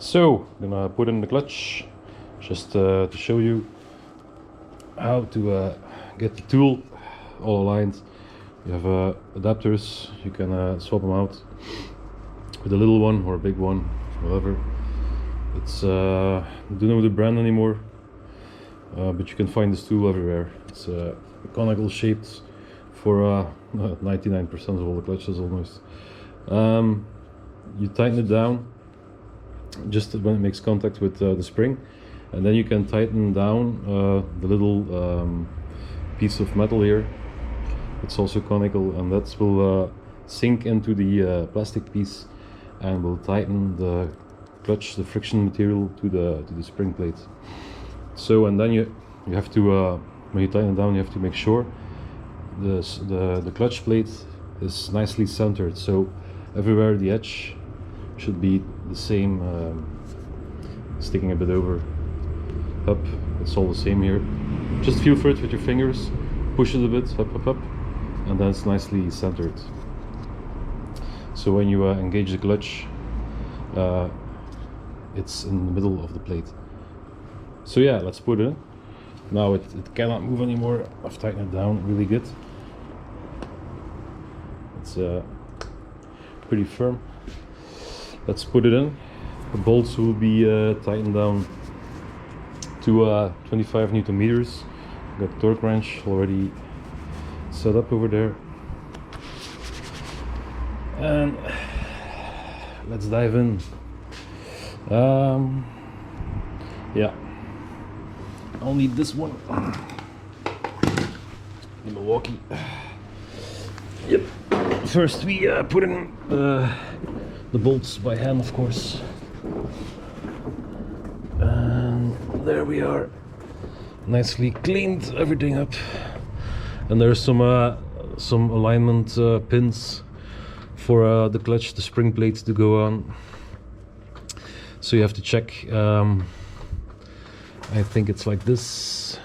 So I'm gonna put in the clutch just to show you how to get the tool all aligned. You have adapters, you can swap them out with a little one or a big one, whatever. It's I don't know the brand anymore, but you can find this tool everywhere. It's conical shaped for 99% of all the clutches almost. You tighten it down just when it makes contact with the spring, and then you can tighten down the little piece of metal here. It's also conical, and that will sink into the plastic piece and will tighten the clutch, the friction material to the spring plate. So, and then you have to when you tighten it down, you have to make sure the clutch plate is nicely centered. So everywhere the edge should be the same, sticking a bit over, up. It's all the same here. Just feel for it with your fingers, push it a bit, up, and then it's nicely centered. So when you engage the clutch, it's in the middle of the plate. So yeah, let's put it in. Now it cannot move anymore. I've tightened it down really good. It's pretty firm. Let's put it in. The bolts will be tightened down to 25 Newton meters. Got torque wrench already set up over there. And let's dive in. Yeah, I'll need this one. The Milwaukee. Yep. First we put in the bolts by hand, of course. And there we are. Nicely cleaned everything up. And there's some alignment pins for the clutch, the spring plates to go on. So you have to check. I think it's like this.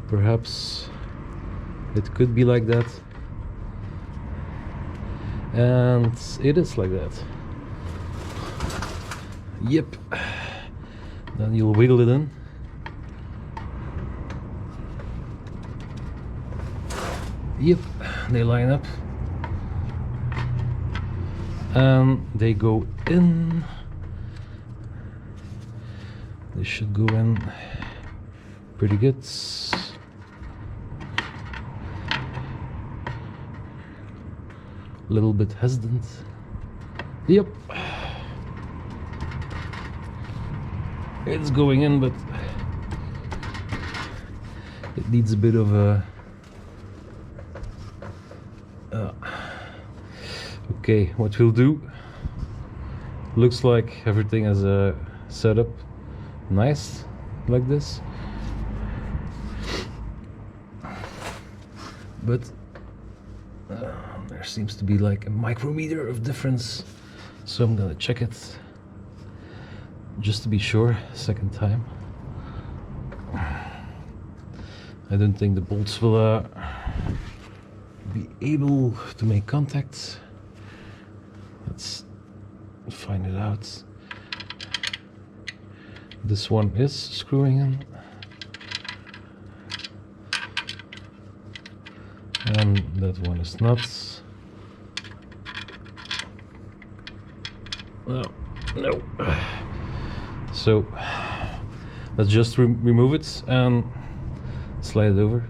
Perhaps it could be like that. And it is like that. Yep. Then you'll wiggle it in. Yep, they line up. And they go in. They should go in pretty good. A little bit hesitant. Yep. It's going in, but it needs a bit of a okay, what we'll do, looks like everything is set up nice like this, but there seems to be like a micrometer of difference, so I'm gonna check it just to be sure, second time. I don't think the bolts will be able to make contact. Let's find it out. This one is screwing in, and that one is not. No. So let's just remove it and slide it over.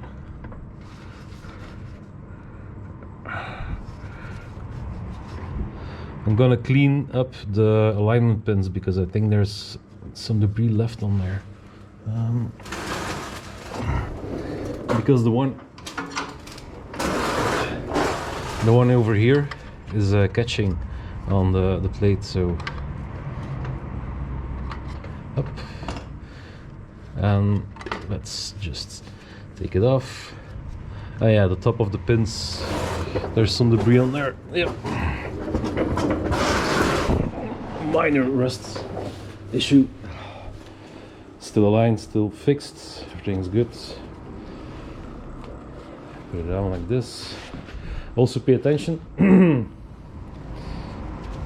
I'm gonna clean up the alignment pins because I think there's some debris left on there. Because the one over here is catching on the plate, so up. And let's just take it off. Oh yeah, the top of the pins, there's some debris on there. Yep. Minor rust issue. Still aligned, still fixed, everything's good. Put it down like this. Also pay attention.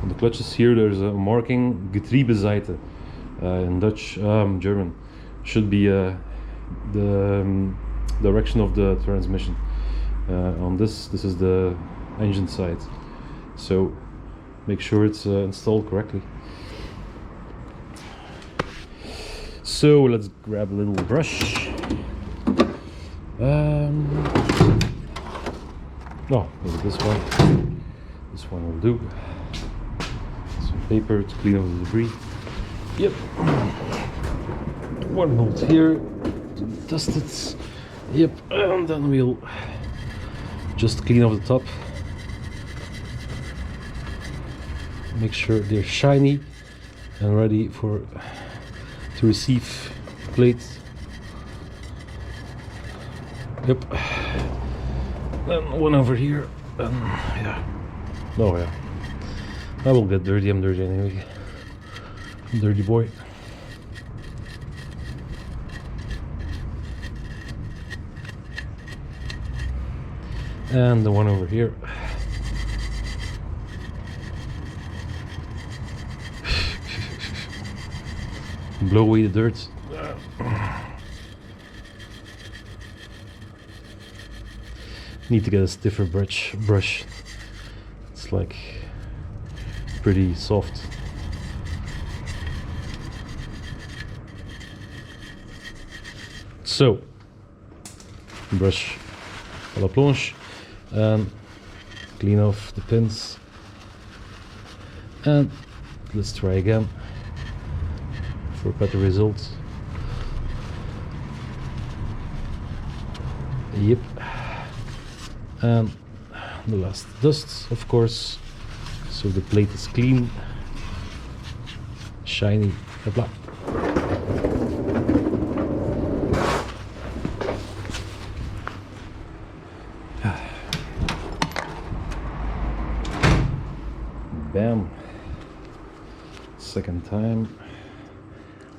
On the clutches here there's a marking Getriebeseite, in Dutch, German. Should be the direction of the transmission. On this is the engine side, so make sure it's installed correctly. So let's grab a little brush. No, maybe this one. This one will do. Some paper to clean up the debris. Yep. One bolt here to dust it. Yep, and then we'll just clean off the top. Make sure they're shiny and ready to receive plates. Yep. Then one over here, and yeah. Oh yeah. I will get dirty, I'm dirty anyway. I'm dirty boy. And the one over here. Blow away the dirt. Need to get a stiffer brush. It's like pretty soft. So, brush à la planche and clean off the pins. And let's try again for better results. Yep. And the last dust, of course, so the plate is clean, shiny, blah. Bam. Second time.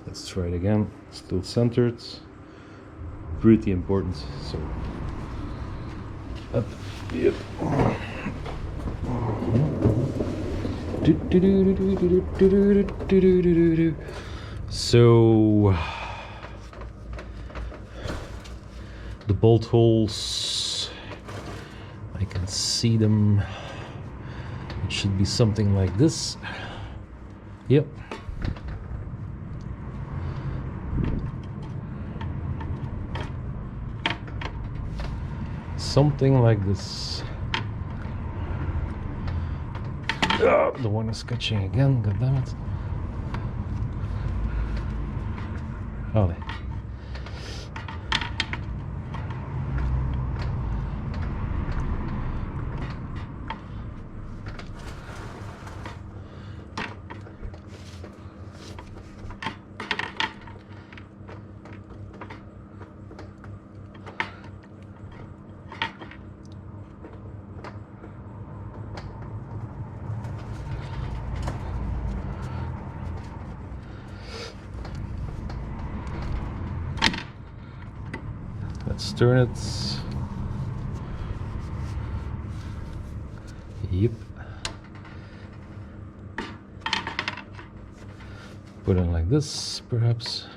Let's try it again. Still centered. Pretty important. So up. Yep. So the bolt holes, I can see them. It should be something like this. Yep. Something like this. The one is catching again, god damn it. Oh. Let's turn it. Yep. Put it like this, perhaps.